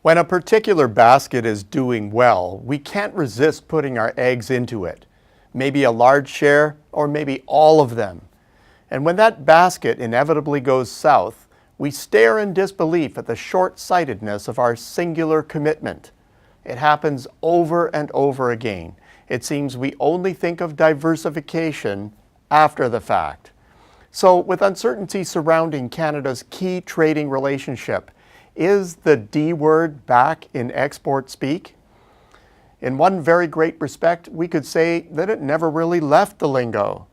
When a particular basket is doing well, we can't resist putting our eggs into it. Maybe a large share, or maybe all of them. And when that basket inevitably goes south, we stare in disbelief at the short-sightedness of our singular commitment. It happens over and over again. It seems we only think of diversification after the fact. So, with uncertainty surrounding Canada's key trading relationship, is the D word back in export speak? In one very great respect, we could say that it never really left the lingo.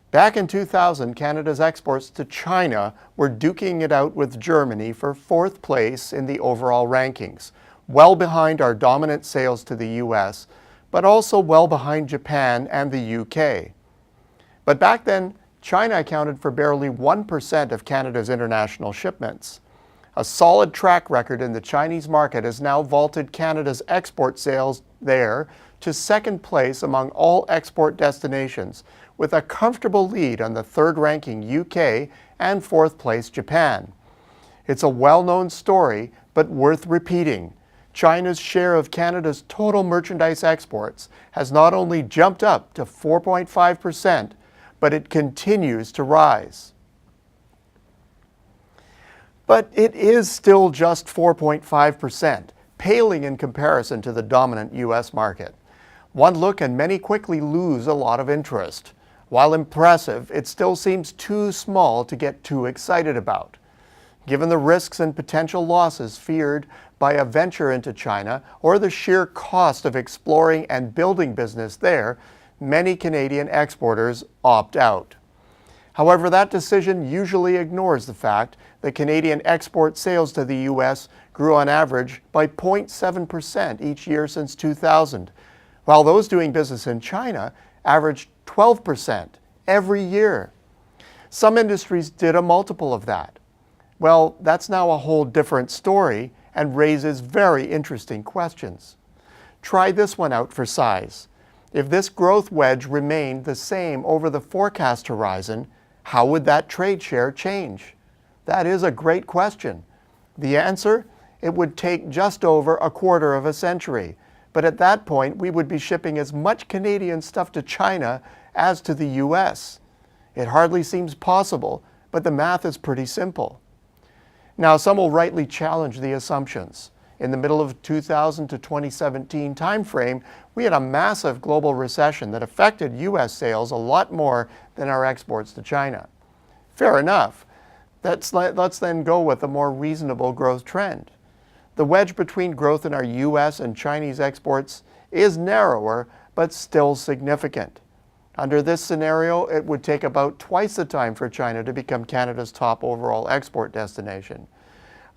Back in 2000, Canada's exports to China were duking it out with Germany for fourth place in the overall rankings, well behind our dominant sales to the US, but also well behind Japan and the UK. But back then, China accounted for barely 1% of Canada's international shipments. A solid track record in the Chinese market has now vaulted Canada's export sales there to second place among all export destinations, with a comfortable lead on the third-ranking UK and fourth place Japan. It's a well-known story, but worth repeating. China's share of Canada's total merchandise exports has not only jumped up to 4.5%, but it continues to rise. But it is still just 4.5%, paling in comparison to the dominant US market. One look and many quickly lose a lot of interest. While impressive, it still seems too small to get too excited about. Given the risks and potential losses feared by a venture into China or the sheer cost of exploring and building business there, many Canadian exporters opt out. However, that decision usually ignores the fact that Canadian export sales to the US grew on average by 0.7% each year since 2000, while those doing business in China averaged 12% every year. Some industries did a multiple of that. Well, that's now a whole different story and raises very interesting questions. Try this one out for size. If this growth wedge remained the same over the forecast horizon, how would that trade share change? That is a great question. The answer? It would take just over a quarter of a century. But at that point, we would be shipping as much Canadian stuff to China as to the US. It hardly seems possible, but the math is pretty simple. Now, some will rightly challenge the assumptions. In the middle of 2000 to 2017 timeframe, we had a massive global recession that affected US sales a lot more than our exports to China. Fair enough. Let's then go with a more reasonable growth trend. The wedge between growth in our US and Chinese exports is narrower, but still significant. Under this scenario, it would take about twice the time for China to become Canada's top overall export destination.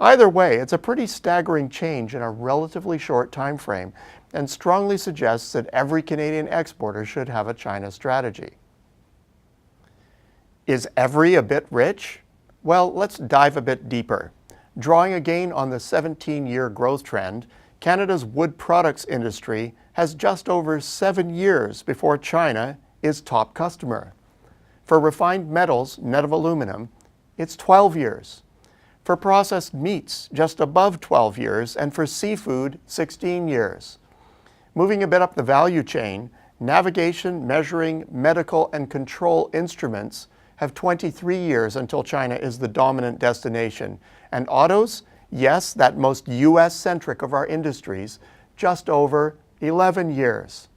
Either way, it's a pretty staggering change in a relatively short time frame and strongly suggests that every Canadian exporter should have a China strategy. Is every a bit rich? Well, let's dive a bit deeper. Drawing again on the 17-year growth trend, Canada's wood products industry has just over 7 years before China is top customer. For refined metals, net of aluminum, it's 12 years. For processed meats, just above 12 years, and for seafood, 16 years. Moving a bit up the value chain, navigation, measuring, medical, and control instruments have 23 years until China is the dominant destination. And autos, yes, that most US-centric of our industries, just over 11 years.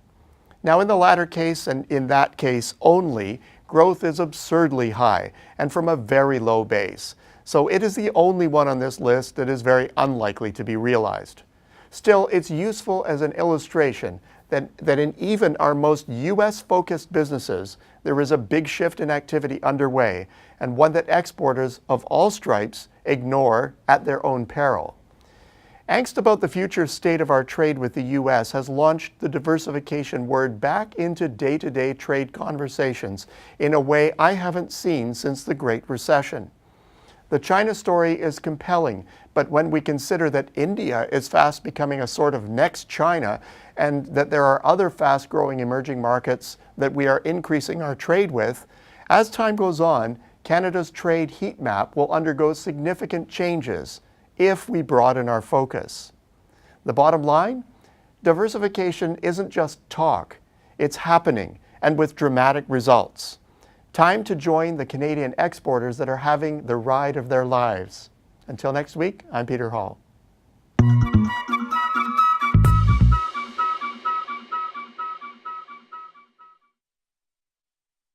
Now, in the latter case, and in that case only, growth is absurdly high, and from a very low base. So it is the only one on this list that is very unlikely to be realized. Still, it's useful as an illustration that in even our most US-focused businesses, there is a big shift in activity underway, and one that exporters of all stripes ignore at their own peril. Angst about the future state of our trade with the US has launched the diversification word back into day-to-day trade conversations in a way I haven't seen since the Great Recession. The China story is compelling, but when we consider that India is fast becoming a sort of next China and that there are other fast-growing emerging markets that we are increasing our trade with, as time goes on, Canada's trade heat map will undergo significant changes if we broaden our focus. The bottom line? Diversification isn't just talk. It's happening, and with dramatic results. Time to join the Canadian exporters that are having the ride of their lives. Until next week, I'm Peter Hall.